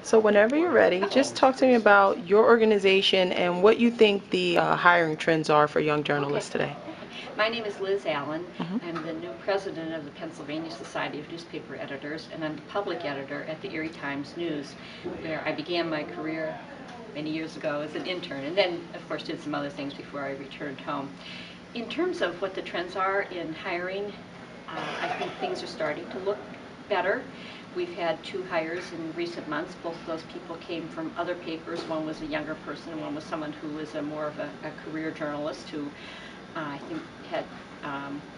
So whenever you're ready, just talk to me about your organization and what you think the hiring trends are for young journalists today. My name is Liz Allen. Hmm. I'm the new president of the Pennsylvania Society of Newspaper Editors, and I'm the public editor at the Erie Times News, where I began my career many years ago as an intern, and then, of course, did some other things before I returned home. In terms of what the trends are in hiring, I think things are starting to look better. We've had 2 hires in recent months. Both of those people came from other papers. One was a younger person, and one was someone who was more of a career journalist who I think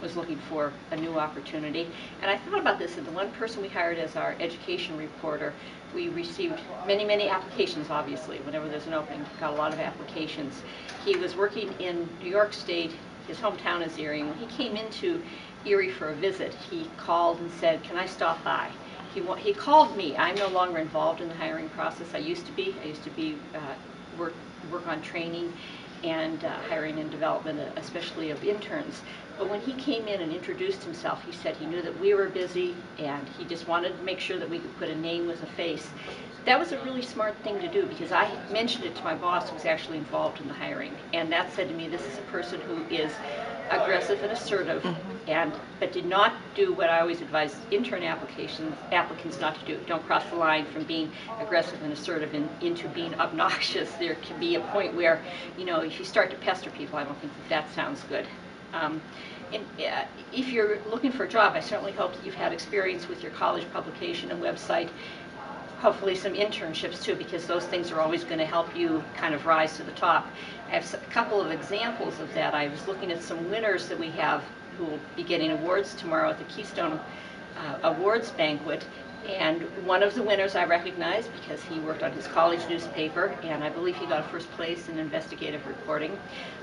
was looking for a new opportunity. And I thought about this, and the one person we hired as our education reporter, we received many, many applications, obviously. Whenever there's an opening, got a lot of applications. He was working in New York State. His hometown is Erie. And when he came into Erie for a visit, he called and said, "Can I stop by?" He called me. I'm no longer involved in the hiring process. I used to be. Work on training and hiring and development, especially of interns. But when he came in and introduced himself, he said he knew that we were busy and he just wanted to make sure that we could put a name with a face. That was a really smart thing to do, because I mentioned it to my boss, who was actually involved in the hiring, and that said to me, this is a person who is aggressive and assertive, but did not do what I always advise intern applicants not to do. Don't cross the line from being aggressive and assertive into being obnoxious. There can be a point where, if you start to pester people, I don't think that sounds good. If you're looking for a job, I certainly hope that you've had experience with your college publication and website, hopefully some internships too, because those things are always going to help you kind of rise to the top. I have a couple of examples of that. I was looking at some winners that we have who will be getting awards tomorrow at the Keystone Awards banquet. And one of the winners I recognized because he worked on his college newspaper, and I believe he got first place in investigative reporting.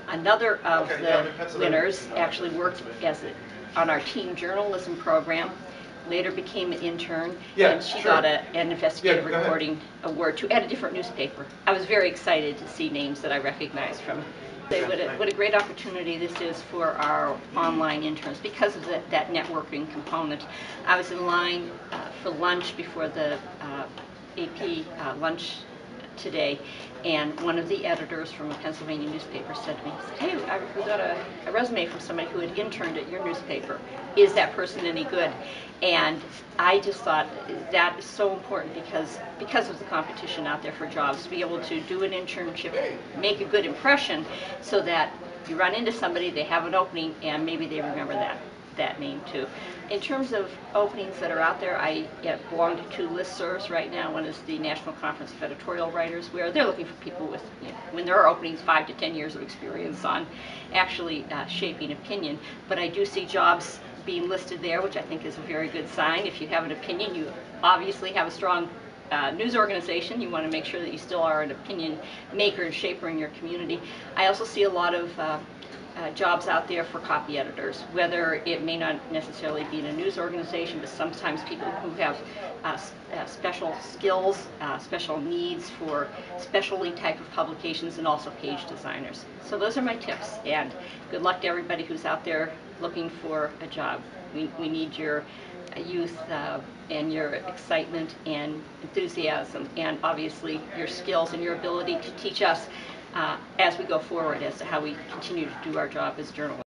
Another of the winners actually worked on our teen journalism program, later became an intern, and she got an investigative reporting award at a different newspaper. I was very excited to see names that I recognized from. What a great opportunity this is for our online interns because of that networking component. I was in line for lunch before the AP lunch today, and one of the editors from a Pennsylvania newspaper said to me, "Hey, we got a resume from somebody who had interned at your newspaper. Is that person any good?" And I just thought that is so important because of the competition out there for jobs, to be able to do an internship, make a good impression, so that you run into somebody, they have an opening, and maybe they remember that name too. In terms of openings that are out there, I belong to 2 listservs right now. One is the National Conference of Editorial Writers, where they're looking for people with, when there are openings, 5 to 10 years of experience on actually shaping opinion. But I do see jobs being listed there, which I think is a very good sign. If you have an opinion, you obviously have a strong news organization. You want to make sure that you still are an opinion maker and shaper in your community. I also see a lot of jobs out there for copy editors, whether it may not necessarily be in a news organization, but sometimes people who have special skills, special needs for specialty type of publications, and also page designers. So those are my tips, and good luck to everybody who's out there looking for a job. We need your youth and your excitement and enthusiasm, and obviously your skills and your ability to teach us as we go forward as to how we continue to do our job as journalists.